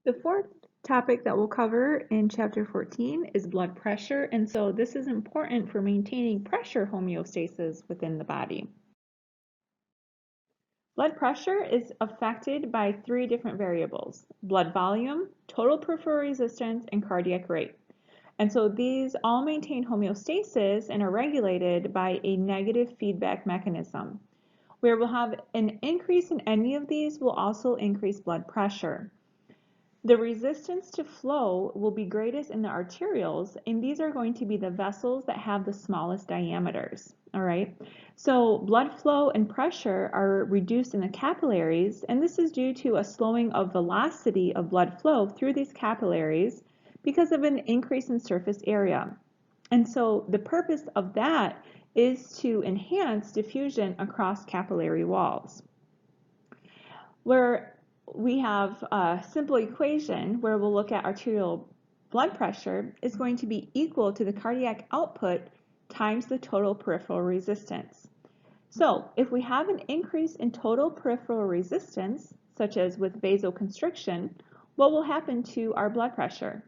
The fourth topic that we'll cover in chapter 14 is blood pressure, and so this is important for maintaining pressure homeostasis within the body. Blood pressure is affected by three different variables: blood volume, total peripheral resistance, and cardiac rate. And so these all maintain homeostasis and are regulated by a negative feedback mechanism. Where we'll have an increase in any of these will also increase blood pressure. The resistance to flow will be greatest in the arterioles, and these are going to be the vessels that have the smallest diameters. All right, so blood flow and pressure are reduced in the capillaries, and this is due to a slowing of velocity of blood flow through these capillaries because of an increase in surface area. And so the purpose of that is to enhance diffusion across capillary walls. Where we have a simple equation where we'll look at arterial blood pressure is going to be equal to the cardiac output times the total peripheral resistance. So if we have an increase in total peripheral resistance, such as with vasoconstriction, what will happen to our blood pressure?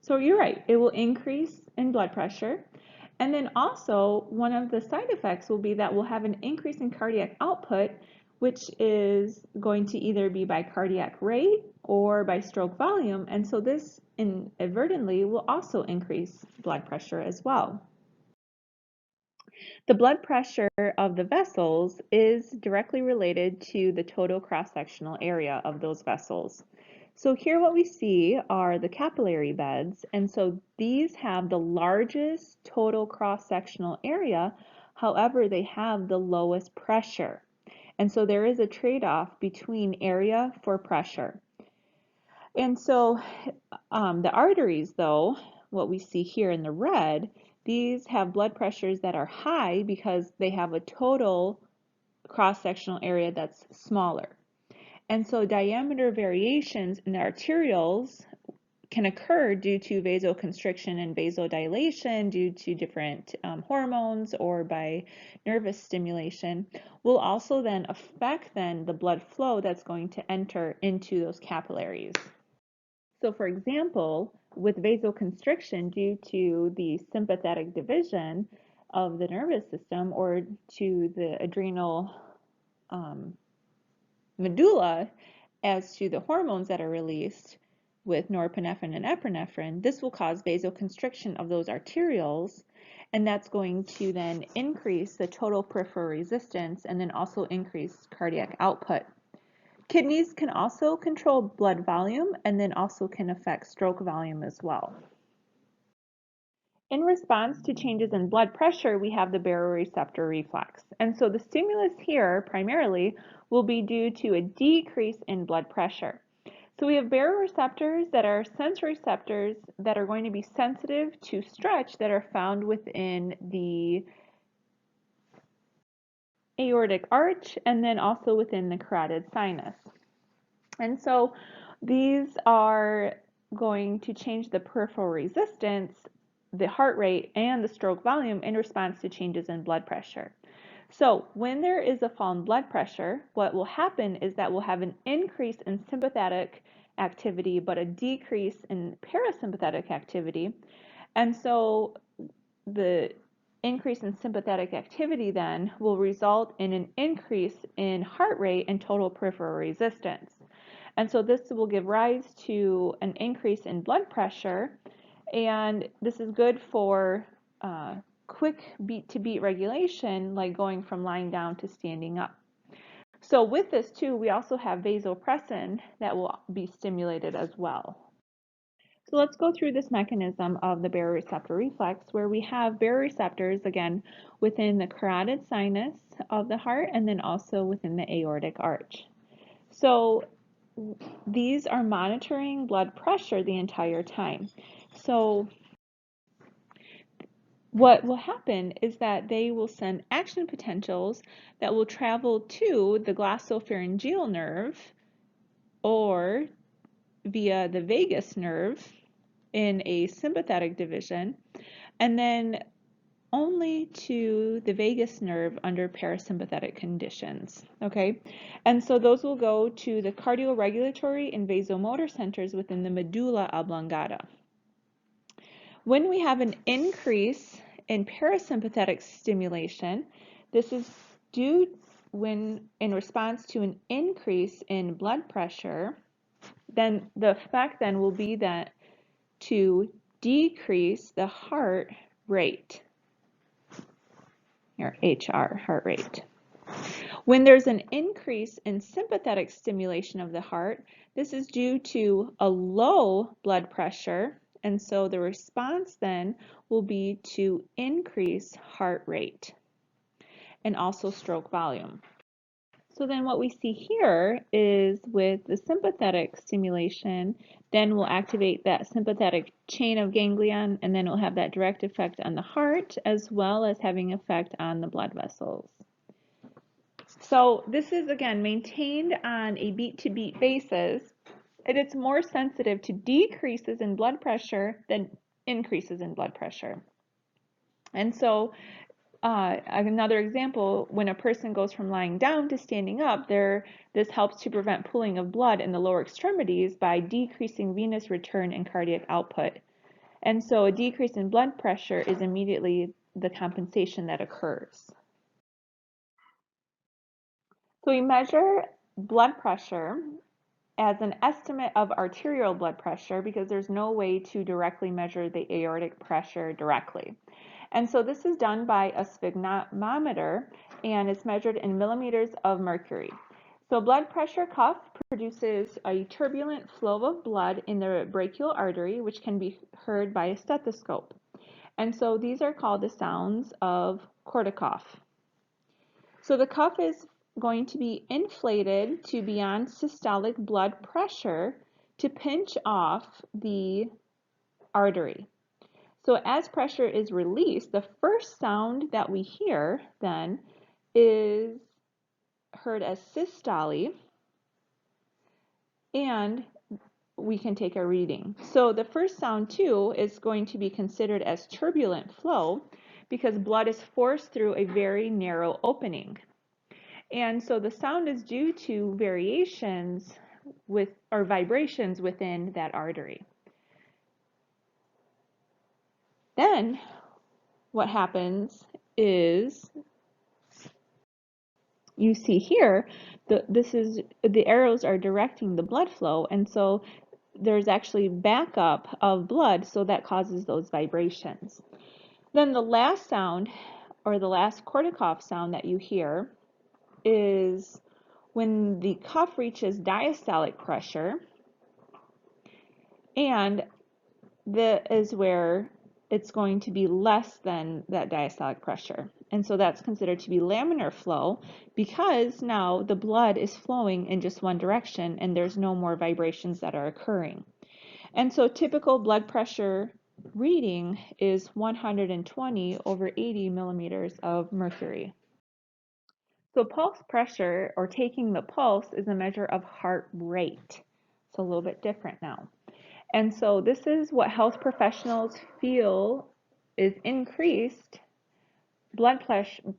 So you're right, it will increase in blood pressure. And then also, one of the side effects will be that we'll have an increase in cardiac output, which is going to either be by cardiac rate or by stroke volume. And so this inadvertently will also increase blood pressure as well. The blood pressure of the vessels is directly related to the total cross-sectional area of those vessels. So here what we see are the capillary beds, and so these have the largest total cross-sectional area, however they have the lowest pressure. And so there is a trade-off between area for pressure. And so the arteries, though, what we see here in the red, these have blood pressures that are high because they have a total cross-sectional area that's smaller. And so diameter variations in the arterioles can occur due to vasoconstriction and vasodilation, due to different hormones or by nervous stimulation, will also then affect the blood flow that's going to enter into those capillaries. So for example, with vasoconstriction due to the sympathetic division of the nervous system or to the adrenal medulla as to the hormones that are released with norepinephrine and epinephrine, this will cause vasoconstriction of those arterioles, and that's going to then increase the total peripheral resistance and then also increase cardiac output. Kidneys can also control blood volume and then also can affect stroke volume as well. In response to changes in blood pressure, we have the baroreceptor reflex. And so the stimulus here primarily will be due to a decrease in blood pressure. So we have baroreceptors that are sensory receptors that are going to be sensitive to stretch that are found within the aortic arch and then also within the carotid sinus. And so these are going to change the peripheral resistance, the heart rate, and the stroke volume in response to changes in blood pressure. So when there is a fall in blood pressure, what will happen is that we'll have an increase in sympathetic activity, but a decrease in parasympathetic activity. And so the increase in sympathetic activity then will result in an increase in heart rate and total peripheral resistance. And so this will give rise to an increase in blood pressure, and this is good for quick beat-to-beat regulation, like going from lying down to standing up. So with this too, we also have vasopressin that will be stimulated as well. So let's go through this mechanism of the baroreceptor reflex, where we have baroreceptors, again, within the carotid sinus of the heart and then also within the aortic arch. So these are monitoring blood pressure the entire time. So what will happen is that they will send action potentials that will travel to the glossopharyngeal nerve or via the vagus nerve in a sympathetic division, and then only to the vagus nerve under parasympathetic conditions, okay? And so those will go to the cardioregulatory and vasomotor centers within the medulla oblongata. When we have an increase in parasympathetic stimulation, this is due when in response to an increase in blood pressure, then the effect then will be that to decrease the heart rate, or HR, heart rate. When there's an increase in sympathetic stimulation of the heart, this is due to a low blood pressure, and so the response then will be to increase heart rate and also stroke volume. So then what we see here is with the sympathetic stimulation, then we'll activate that sympathetic chain of ganglion, and then it will have that direct effect on the heart as well as having effect on the blood vessels. So this is, again, maintained on a beat-to-beat basis, and it's more sensitive to decreases in blood pressure than increases in blood pressure. And so another example, when a person goes from lying down to standing up, this helps to prevent pooling of blood in the lower extremities by decreasing venous return and cardiac output. And so a decrease in blood pressure is immediately the compensation that occurs. So we measure blood pressure as an estimate of arterial blood pressure because there's no way to directly measure the aortic pressure directly. And so this is done by a sphygmometer, and it's measured in millimeters of mercury. So blood pressure cuff produces a turbulent flow of blood in the brachial artery, which can be heard by a stethoscope. And so these are called the sounds of corticough. So the cuff is going to be inflated to beyond systolic blood pressure to pinch off the artery. So as pressure is released, the first sound that we hear then is heard as systole, and we can take a reading. So the first sound too is going to be considered as turbulent flow because blood is forced through a very narrow opening. And so the sound is due to variations or vibrations within that artery. Then what happens is you see here, the arrows are directing the blood flow, and so there's actually backup of blood, so that causes those vibrations. Then the last sound, or the last corticoff sound that you hear, is when the cuff reaches diastolic pressure, and that is where it's going to be less than that diastolic pressure. And so that's considered to be laminar flow because now the blood is flowing in just one direction and there's no more vibrations that are occurring. And so typical blood pressure reading is 120 over 80 millimeters of mercury. So pulse pressure, or taking the pulse, is a measure of heart rate. It's a little bit different now. And so this is what health professionals feel is increased blood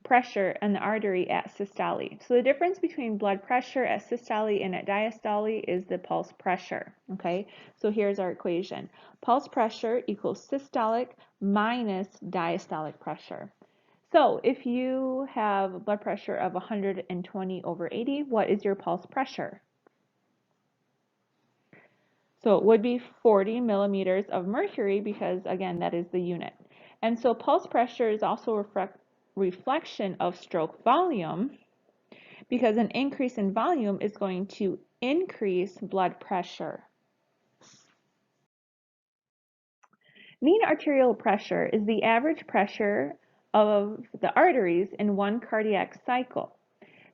pressure in the artery at systole. So the difference between blood pressure at systole and at diastole is the pulse pressure, okay? So here's our equation. Pulse pressure equals systolic minus diastolic pressure. So if you have blood pressure of 120 over 80, what is your pulse pressure? So it would be 40 millimeters of mercury because, again, that is the unit. And so pulse pressure is also a reflection of stroke volume because an increase in volume is going to increase blood pressure. Mean arterial pressure is the average pressure of the arteries in one cardiac cycle.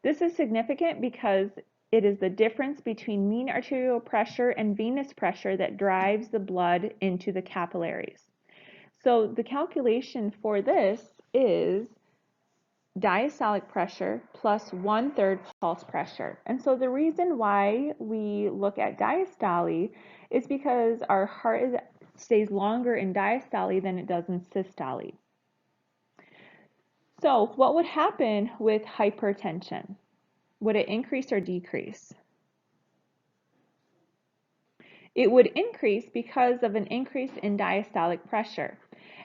This is significant because it is the difference between mean arterial pressure and venous pressure that drives the blood into the capillaries. So the calculation for this is diastolic pressure plus 1/3 pulse pressure. And so the reason why we look at diastole is because our heart stays longer in diastole than it does in systole. So what would happen with hypertension? Would it increase or decrease? It would increase because of an increase in diastolic pressure.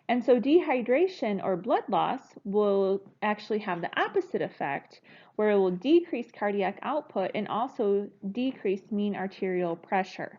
And so dehydration or blood loss will actually have the opposite effect, where it will decrease cardiac output and also decrease mean arterial pressure.